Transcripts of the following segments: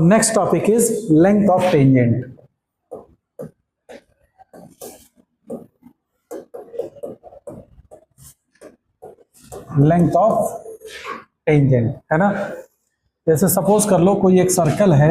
Next topic is length of tangent. Length of tangent है ना। जैसे सपोज कर लो कोई एक सर्कल है,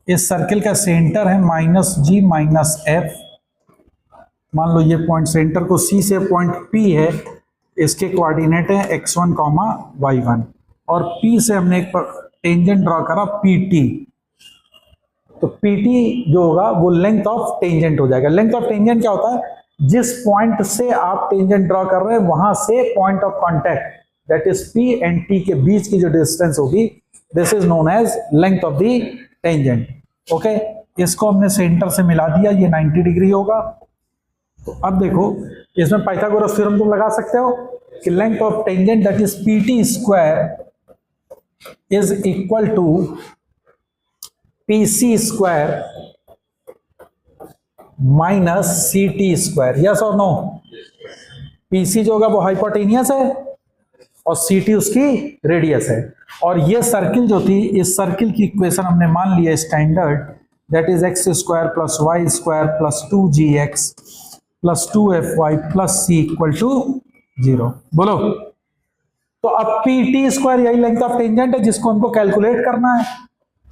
इस सर्कल का सेंटर है -g -f। मान लो ये पॉइंट सेंटर को C से पॉइंट P है, इसके कोऑर्डिनेट है x1, y1 और P से हमने एक टेंजेंट ड्रॉ करा PT। तो PT जो होगा वो लेंथ ऑफ टेंजेंट हो जाएगा। लेंथ ऑफ टेंजेंट क्या होता है? जिस पॉइंट से आप टेंजेंट ड्रॉ कर रहे हैं वहां से point of contact that is P and T के बीच की जो डिस्टेंस होगी, this is known as length of the tangent. Okay, इसको हमने सेंटर से मिला दिया, ये 90 डिग्री होगा। तो अब देखो इसमें पाइथागोरस थ्योरम तुम लगा सकते हो कि length of tangent that is PT square is equal to PC square minus CT square. Yes और नो? PC जो होगा वो हाइपोटेनियस है और CT उसकी रेडियस है। और ये सर्किल जो थी, इस सर्किल की इक्वेशन हमने मान लिया standard, that is x square plus Y square plus 2gx plus 2fy plus c equal to 0। बोलो, तो अब PT स्क्वायर यही लेंथ ऑफ टेंजेंट है जिसको हमको कैलकुलेट करना है।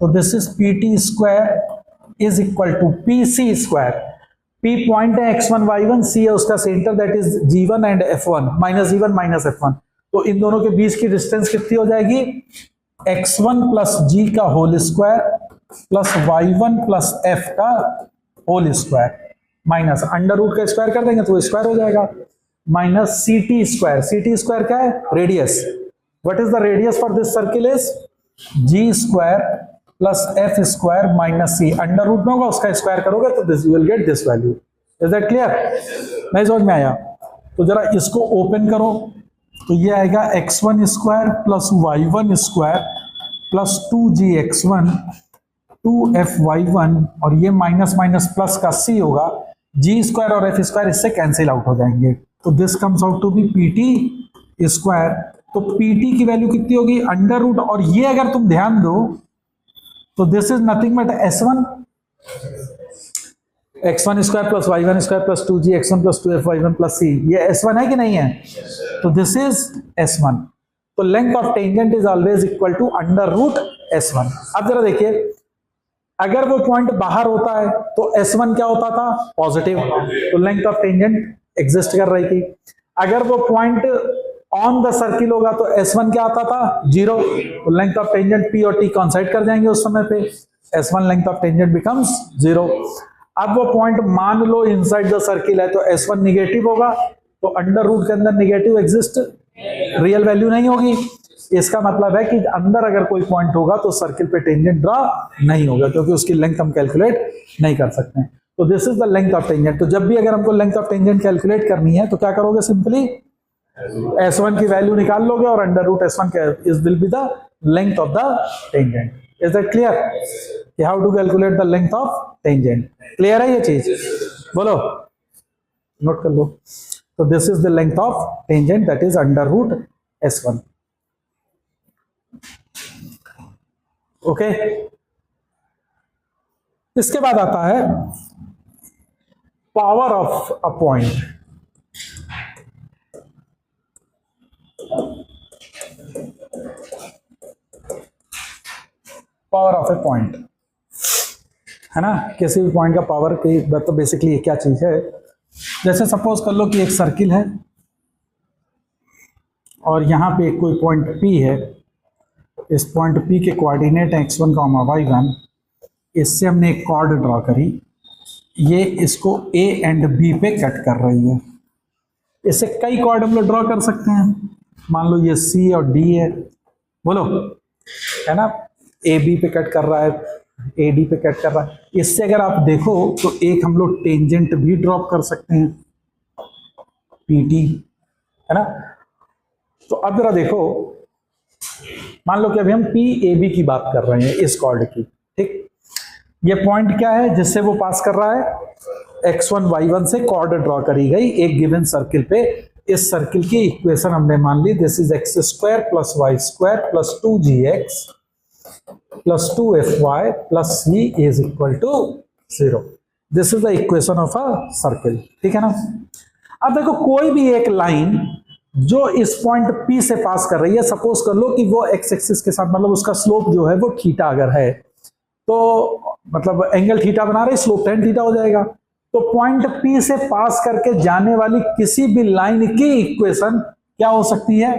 तो this is PT square is equal to PC square. P point है x1 y1, C है उसका centre that is g1 and f1 minus g1 minus f1। तो इन दोनों के बीच की डिस्टेंस कितनी हो जाएगी? x1 प्लस g का whole square plus y1 plus f का whole square minus under root का स्क्वायर कर देंगे तो स्क्वायर हो जाएगा, minus CT square. CT square क्या है? Radius. What is the radius for this circle is g square plus f square minus c। Under root में होगा, उसका स्क्वायर करोगे तो this you will get this value. Is that clear? नहीं समझ में आया? तो जरा इसको ओपन करो, तो ये आएगा x1 square plus y1 square plus 2gx1 2fy1 और ये माइनस माइनस प्लस का c होगा, g स्क्वायर और f स्क्वायर इससे कैंसिल आउट हो जाएंगे। तो this comes out to be PT square. तो PT की वैल्यू कितनी होगी? अंडर रूट, और ये अगर तुम ध्यान दो तो this is nothing but S1, x1 square plus y1 square plus 2gx1 plus 2fy1 plus c। ये S1 है कि नहीं है? तो दिस इज S1। तो length of tangent is always equal to under root S1। अब जरा देखिए, अगर वो पॉइंट बाहर होता है तो S1 क्या होता था? पॉजिटिव, तो लेंथ ऑफ टेंजेंट एग्जिस्ट कर रही थी। अगर वो पॉइंट ऑन द सर्किल होगा तो S1 क्या आता था? 0, तो लेंथ ऑफ टेंजेंट P और T कॉन्साइड कर जाएंगे उस समय पे, S1 length of tangent becomes 0। अब वो पॉइंट मान लो इनसाइड द सर्किल है तो S1 निगेटिव होगा, तो अंडर रूट के अंदर निगेटिव एग्जिस्ट, रियल वैल्यू नहीं होगी। इसका मतलब है कि अंदर अगर कोई पॉइंट होगा तो सर्किल पे टेंजेंट ड्रॉ नहीं होगा, क्योंकि उसकी लेंथ हम कैलकुलेट नहीं कर सकते हैं। तो this is the length of tangent. तो जब भी अगर हमको लेंथ ऑफ टेंजेंट कैलकुलेट करनी है तो क्या करोगे? सिंपली S1 की वैल्यू निकाल लोगे और under root S1 is will be the length of the tangent. Is that clear? How to calculate the length of tangent? Clear है ये चीज? बोलो, नोट कर लो। तो this is the length of tangent that is under root S1। Okay, इसके बाद आता है power of a point. Power of a point है ना, किसी भी पॉइंट का पावर की, तो बेसिकली ये क्या चीज है? जैसे सपोज कर लो कि एक सर्किल है और यहां पे कोई पॉइंट P है, इस पॉइंट P के कोऑर्डिनेट है x1, y1। इससे हमने एक कॉर्ड ड्रॉ करी, ये इसको A एंड B पे कट कर रही है। इससे कई कॉर्ड हम लोग ड्रॉ कर सकते हैं। मान लो ये C और D है, बोलो, है ना, A B पे कट कर रहा है, A D पे कट कर रहा है। इससे अगर आप देखो तो एक हम लोग टेंजेंट भी ड्रॉप कर सकते हैं, PT, है ना। तो अब जरा देखो, मान लो कि अभी हम PAB की बात कर रहे हैं, इस कॉर्ड की, ठीक। ये पॉइंट क्या है जिससे वो पास कर रहा है? x1 y1 से कॉर्ड ड्रॉ करी गई एक गिवन सर्किल पे इस सर्किल की इक्वेशन हमने मान ली, this is x square plus Y square plus 2gx plus 2fy plus c is equal to 0। This is the equation of a circle, ठीक है ना। अब देखो कोई भी एक लाइन जो इस पॉइंट P से पास कर रही है, सपोज कर लो कि वो एक्स एक्सिस के साथ, मतलब उसका स्लोप जो है वो थीटा अगर है, तो मतलब एंगल थीटा बना रहे, स्लोप tan थीटा हो जाएगा। तो पॉइंट P से पास करके जाने वाली किसी भी लाइन की इक्वेशन क्या हो सकती है,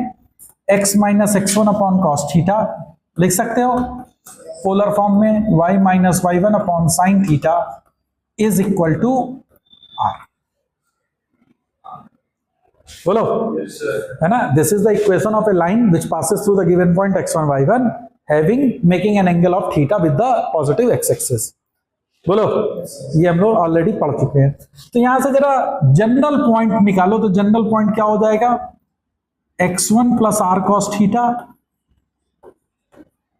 x minus x1 upon cos theta लिख सकते हो पोलर फॉर्म में, y minus y1 upon sine theta is equal to r। बोलो, है ना। This is the equation of a line which passes through the given point x1 y1 having making an angle of theta with the positive x axis. बोलो, ये हम लोग already पढ़ चुके हैं। तो यहां से जरा जनरल पॉइंट निकालो, तो जनरल पॉइंट क्या हो जाएगा, x1 plus r cos theta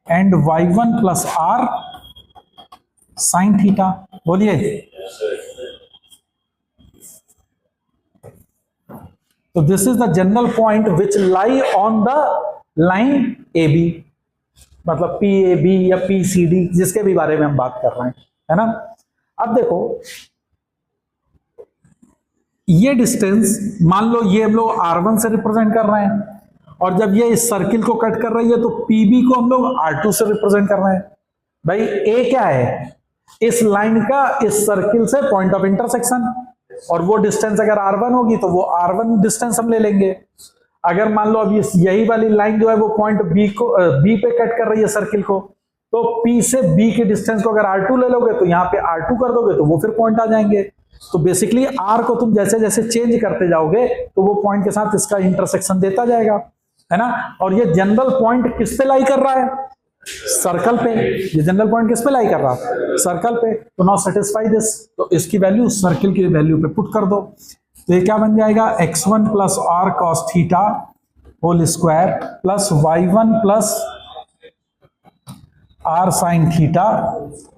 and y1 plus r sine theta. बोलिए, तो this is the general point which lie on the line A B, मतलब पी ए बी या पी सी डी, जिसके भी बारे में हम बात कर रहे हैं, है ना। अब देखो ये डिस्टेंस, मान लो ये हम लोग R1 से रिप्रेजेंट कर रहे हैं, और जब ये इस सर्किल को कट कर रही है तो PB को हम लोग R2 से रिप्रेजेंट कर रहे हैं। भाई A क्या है, इस लाइन का इस सर्किल से पॉइंट ऑफ इंटरसेक्शन, और वो डिस्टेंस अगर R1 होगी तो वो R1 डिस्टेंस हम ले लेंगे। अगर मान लो अभी यही वाली लाइन जो है वो पॉइंट B पे कट कर रही है सर्किल को, तो P से B के डिस्टेंस को अगर R2 ले लोगे तो यहाँ पे R2 कर दोगे तो वो फिर पॉइंट आ जाएंगे। तो बेसिकली R को तुम जैसे जैसे चेंज करते जाओगे तो वो पॉइंट के साथ इसका इंटरसेक्शन देता जाएगा, है ना। और ये जनरल पॉइंट किस पे लाई कर रहा है, सर्कल पे। ये जनरल पॉइंट किस पे लाई कर रहा है, सर्कल पे। तो नाउ सेटिस्फाई दिस, तो इसकी वैल्यू सर्कल की वैल्यू पे पुट कर दो, तो ये क्या बन जाएगा, x1 plus r cos theta whole square plus y1 plus r sine theta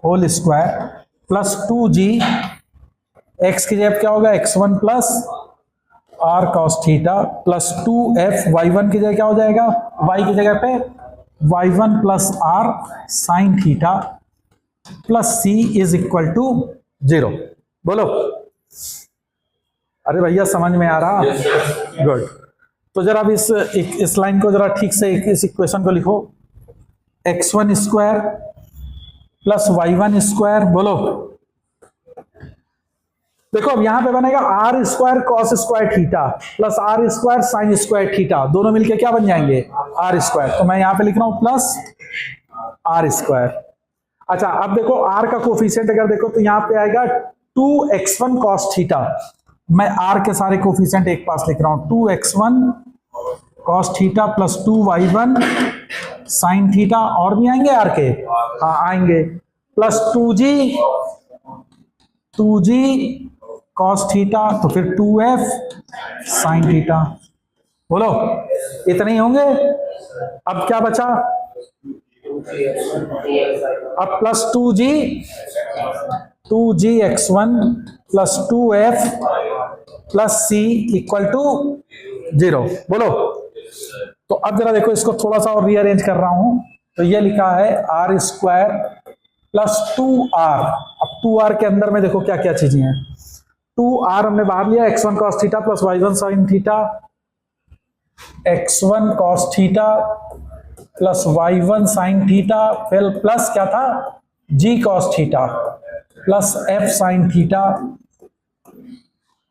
whole square plus 2g, x की जगह क्या होगा, x1 plus r cos theta plus 2f, y1 की जगह क्या हो जाएगा, y की जगह पे y1 plus r sine theta plus c is equal to 0। बोलो, अरे भैया समझ में आ रहा, गुड। तो जरा अब इस लाइन को जरा ठीक से इस इक्वेशन को लिखो, x1 square plus y1 square. बोलो, देखो अब यहां पे बनेगा r square cos square theta plus r square sine square theta, दोनों मिलके क्या बन जाएंगे, आर स्क्वायर। तो मैं यहां पे लिख रहा हूं प्लस आर स्क्वायर। अच्छा, अब देखो आर का कोफिशिएंट अगर देखो तो यहां पे आएगा 2x1 कॉस थीटा। मैं आर के सारे कोफिशिएंट एक पास लिख रहा हूं, 2x1 cos theta plus 2y1 sine theta, और भी आएंगे आर के, हाँ आएंगे, प्लस 2g कॉस थीटा, तो फिर 2f साइन थीटा। बोलो, इतने ही होंगे। अब क्या बचा, अब plus 2g x1 plus 2f plus c equal to 0। बोलो, तो अब जरा देखो इसको थोड़ा सा और रीअरेंज कर रहा हूं, तो ये लिखा है आर स्क्वायर प्लस 2r। अब 2r के अंदर में देखो क्या क्या चीजें हैं, 2r हमने बाहर लिया, x1 cos theta plus y1 sin theta, x1 cos theta plus y1 sin theta, फिर प्लस क्या था, g cos theta plus f sin theta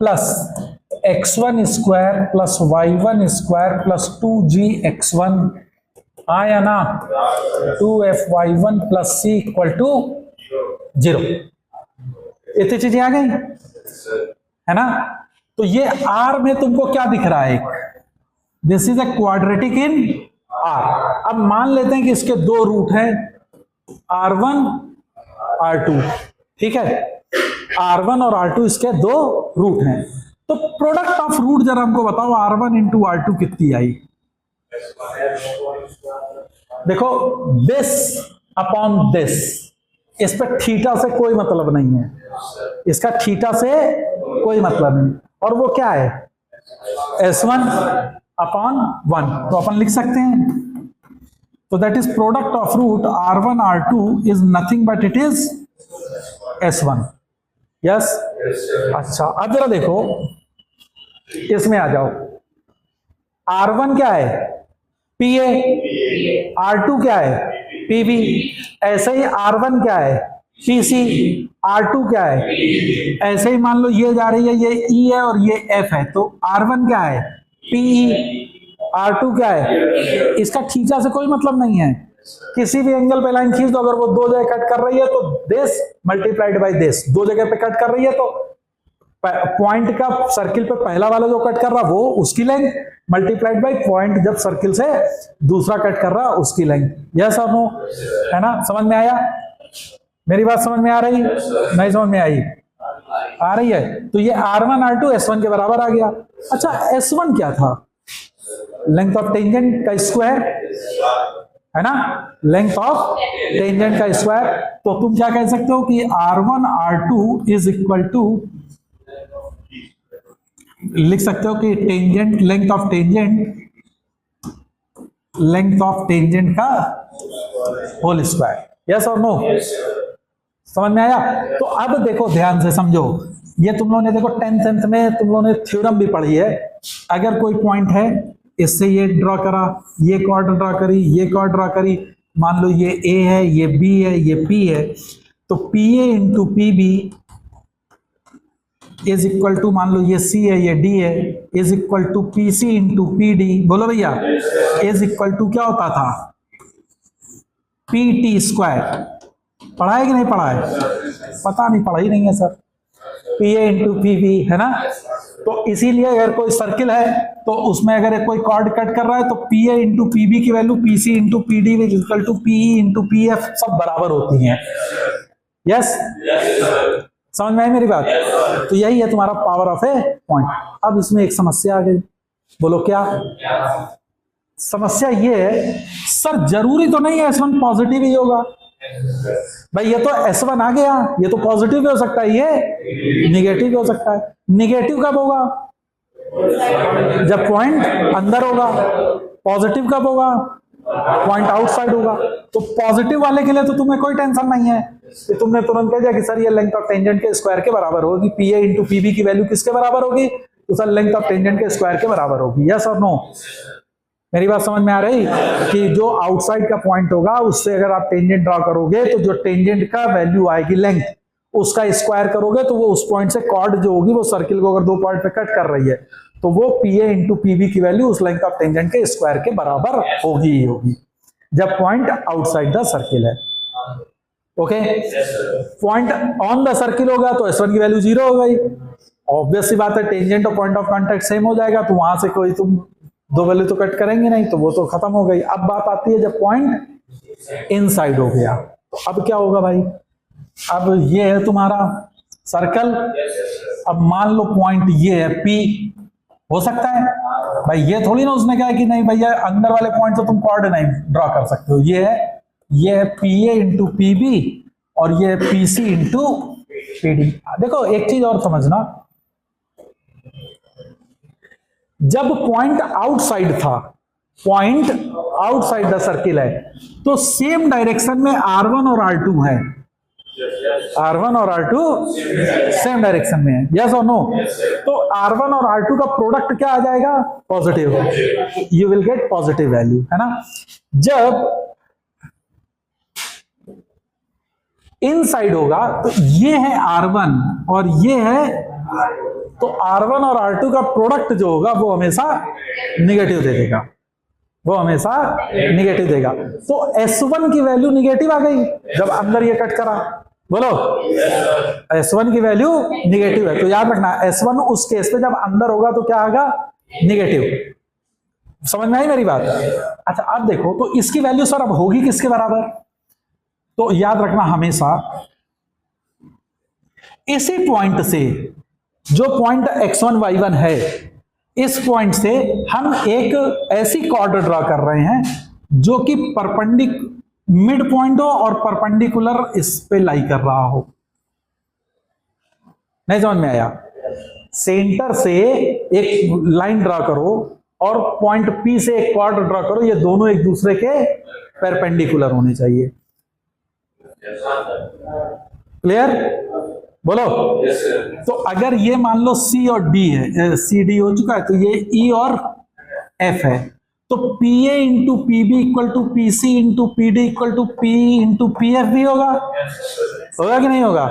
plus x1 square plus y1 square plus 2g x1, आया ना, 2f(y1) plus c equal to 0। इतनी चीजें आ गई, है ना। तो ये R में तुमको क्या दिख रहा है, this is a quadratic in R। अब मान लेते हैं कि इसके दो रूट हैं, R1 R2, ठीक है, R1 और R2 इसके दो रूट हैं। तो प्रोडक्ट ऑफ रूट जरा हमको बताओ, R1 इंटू R2 कितनी आई। देखो, दिस अपॉन दिस, इस पर थीटा से कोई मतलब नहीं है, इसका थीटा से कोई मतलब नहीं, और वो क्या है, S1 अपॉन 1, तो अपन लिख सकते हैं, तो that is product of root R1 R2 is nothing but it is S1। Yes, अच्छा अब जरा देखो इसमें आ जाओ, R1 क्या है, PA, R2 क्या है, PB, ऐसे ही R1 क्या है, PC, R2 क्या है, ऐसे ही मान लो ये जा रही है, ये E है और ये F है, तो R1 क्या है, PE, R2 क्या है, इसका थीटा से कोई मतलब नहीं है, किसी भी एंगल पे लाइन खींच दो, अगर वो दो जगह कट कर रही है तो दिस मल्टीप्लाइड बाय दिस, दो जगह पे कट कर रही है तो पॉइंट का सर्किल पे पहला वाला जो कट कर रहा वो उसकी लेंथ मल्टीप्लाइड बाय पॉइंट जब सर्किल से दूसरा कट कर रहा उसकी लेंथ। यस और नो, है ना, समझ में आया, मेरी बात समझ में आ रही, नहीं समझ में आई, आ रही है, तो ये R1 R2 S1 के बराबर आ गया। अच्छा S1 क्या था, लेंथ ऑफ टेंजेंट का स्क्वायर, है ना, लेंथ ऑफ टेंजेंट का स्क्वायर, तो तुम क्या कह सकते हो कि R1 R2 is equal to, लिख सकते हो कि टेंजेंट, लेंथ ऑफ टेंजेंट का होल स्क्वायर। यस और नो, समझ में आया। तो अब देखो ध्यान से समझो, ये तुम लोगों ने देखो 10th में तुम लोगों ने थ्योरम भी पढ़ी है, अगर कोई पॉइंट है इससे ये ड्रॉ करा, ये कॉर्ड ड्रॉ करी, ये कॉर्ड ड्रॉ करी, मान लो ये A है, ये B है, ये P है, तो PA into PB is equal to, मान लो ये C है, ये D है, is equal to PC into PD, बोलो भैया, इज इक्वल टू क्या होता था, PT स्क्वायर। पढ़ा है कि नहीं पढ़ा है, पता नहीं, पढ़ा ही नहीं है सर, PA इंटू PB, है ना। तो इसीलिए अगर कोई सर्किल है तो उसमें अगर कोई कॉर्ड कट कर रहा है तो PA इंटू PB की वैल्यू PC into PD is equal to PE into PF, सब बराबर होती हैं। यस, समझ में आई मेरी बात। तो यही है तुम्हारा पावर ऑफ ए पॉइंट। अब इसमें एक समस्या आ गई, बोलो क्या समस्या। ये है सर जरूरी तो नहीं है S1 पॉजिटिव ही होगा, भाई ये तो S1 आ गया, ये तो पॉजिटिव भी हो सकता है, ये निगेटिव भी हो सकता है। निगेटिव कब होगा, जब पॉइंट अंदर होगा, पॉजिटिव कब होगा, पॉइंट आउटसाइड होगा। तो पॉजिटिव वाले के लिए तो तुम्हें कोई टेंशन नहीं है कि तुमने तुरंत कह दिया कि सर ये लेंथ ऑफ टेंजेंट के स्क्वायर के बराबर होगी, PA इंटू PB की वैल्यू किसके बराबर होगी, तो सर लेंथ ऑफ टेंजेंट के स्क्वायर के बराबर होगी। यस और नो, मेरी बात समझ में आ रही कि जो आउटसाइड का पॉइंट होगा उससे अगर आप टेंजेंट ड्रॉ करोगे तो जो टेंजेंट का वैल्यू आएगी लेंथ, उसका स्क्वायर करोगे तो वो उस पॉइंट से कॉर्ड जो होगी वो सर्किल को अगर दो पॉइंट पे कट कर रही है तो वो PA इंटू PB की वैल्यू उस लेंथ ऑफ टेंजेंट के स्क्वायर के बराबर होगी ही होगी, जब पॉइंट आउटसाइड द सर्किल है। Okay, point on the circle होगा तो S1 की वैल्यू 0 हो गई, ऑब्वियस सी बात है, टेंजेंट और पॉइंट ऑफ कांटेक्ट सेम हो जाएगा, तो वहां से कोई तुम दो वैल्यू तो कट करेंगे नहीं, तो वो तो खत्म हो गई। अब बात आती है जब पॉइंट इनसाइड हो गया, तो अब क्या होगा भाई, अब ये है तुम्हारा सर्कल, अब मान लो पॉइंट ये है P, हो सकता है भाई, ये थोड़ी ना उसने कहा कि नहीं भैया अंदर वाले पॉइंट तो तुम कॉर्ड नहीं ड्रॉ कर सकते हो, ये है PA इंटू PB और ये है PC इंटू PD। देखो एक चीज और समझना, जब पॉइंट आउटसाइड था, पॉइंट आउटसाइड द सर्किल है, तो सेम डायरेक्शन में R1 और R2 है, R1 और R2 सेम डायरेक्शन में है। यस और नो, तो R1 और R2 का प्रोडक्ट क्या आ जाएगा, positive, you will gate positive value, है ना। जब इनसाइड होगा तो ये है R1 और ये है, तो R1 और R2 का प्रोडक्ट जो होगा वो हमेशा निगेटिव दे देगा, वो हमेशा निगेटिव देगा। तो S1 की वैल्यू निगेटिव आ गई जब अंदर ये कट करा, बोलो S1 की वैल्यू निगेटिव है, तो याद रखना S1 उस केस पे जब अंदर होगा तो क्या आएगा, निगेटिव। समझ में आई मेरी बात। अच्छा अब देखो, तो इसकी वैल्यू सर अब होगी किसके बराबर, तो याद रखना हमेशा इसी पॉइंट से, जो पॉइंट x1 y1 है, इस पॉइंट से हम एक ऐसी कॉर्ड ड्रॉ कर रहे हैं जो कि मिड पॉइंट हो और परपेंडिकुलर इस पे लाई कर रहा हो। नहीं समझ में आया, सेंटर से एक लाइन ड्रा करो और पॉइंट P से एक कॉर्ड ड्रा करो, ये दोनों एक दूसरे के परपेंडिकुलर होने चाहिए। क्लियर? बोलो। तो अगर ये मान लो C और D है, CD हो चुका है, तो ये E और F है, तो PA into PB equal to PC into PD equal to P into PF भी होगा। होगा कि नहीं होगा?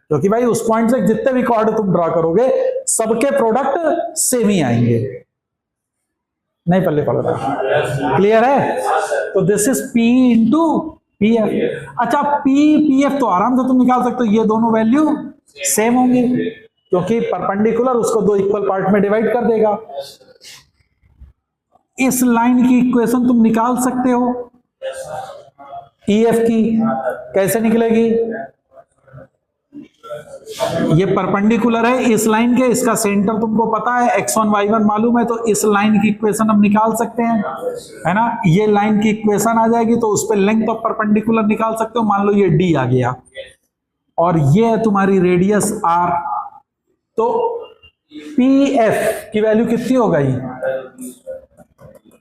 क्योंकि भाई उस पॉइंट से जितने भी कॉर्ड तुम ड्रा करोगे सबके प्रोडक्ट सेम ही आएंगे। नहीं पल्ले पड़ रहा? क्लियर है? तो this is P into PF। अच्छा, P PF तो आराम से तुम निकाल सकते हो, ये दोनों वैल्यू सेम होंगी क्योंकि परपेंडिकुलर उसको दो इक्वल पार्ट में डिवाइड कर देगा। इस लाइन की इक्वेशन तुम निकाल सकते हो EF की। कैसे निकलेगी? ये परपेंडिकुलर है इस लाइन के, इसका सेंटर तुमको पता है, x1 y1 मालूम है, तो इस लाइन की इक्वेशन हम निकाल सकते हैं, है ना। ये लाइन की इक्वेशन आ जाएगी तो उस पर लेंथ ऑफ परपेंडिकुलर निकाल सकते हो। मान लो ये D आ गया और ये है तुम्हारी रेडियस R, तो PF की वैल्यू कितनी हो गई?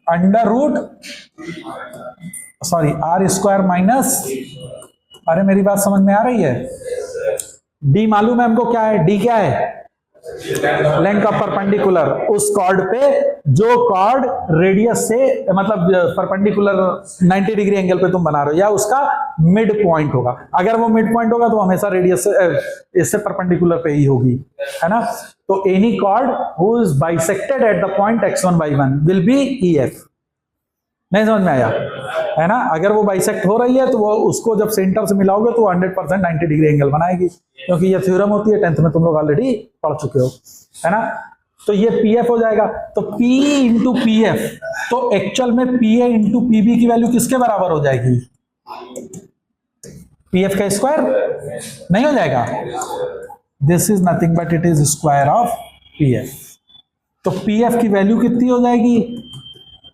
Under root R square minus, अरे मेरी बात समझ में आ रही है? D मालूम है हमको क्या है? D क्या है? Length of perpendicular. उस कॉर्ड पे जो कॉर्ड रेडियस से मतलब परपेंडिकुलर 90 डिग्री एंगल पे तुम बना रहे हो, या उसका मिड पॉइंट होगा। अगर वो मिड पॉइंट होगा तो हमेशा रेडियस से इससे परपेंडिकुलर पे ही होगी, है ना। तो any chord who is bisected at the point x1 y1 will be EF। नहीं समझ में आया? है ना। अगर वो बाइसेक्ट हो रही है तो वो उसको जब सेंटर से मिलाओगे तो 100% 90 डिग्री एंगल बनाएगी, क्योंकि ये थ्योरम होती है, 10th में तुम लोग ऑलरेडी पढ़ चुके हो, है ना। तो ये PF हो जाएगा। तो P इंटू PF, तो एक्चुअल में PA इंटू PB की वैल्यू किसके बराबर हो जाएगी? PF का स्क्वायर नहीं हो जाएगा? This is nothing but it is square of PF। तो PF की वैल्यू कितनी हो जाएगी?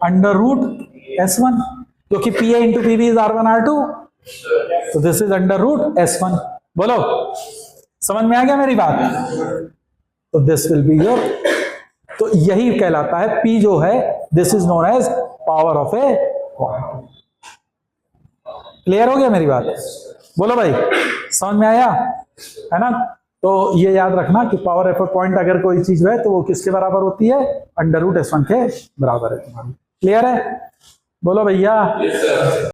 अंडर रूट S1, क्योंकि PA into PB is R1 R2, तो this is under root S1। बोलो, समझ में आ गया मेरी बात? तो दिस विल बी योर, तो यही कहलाता है P जो है, this is known as power of a point. Clear हो गया मेरी बात? बोलो भाई, समझ में आया? है ना। तो ये याद रखना कि पावर ऑफ ए पॉइंट अगर कोई चीज है तो वो किसके बराबर होती है? अंडर रूट S1 के बराबर है तुम्हारी। क्लियर है? बोलो भैया।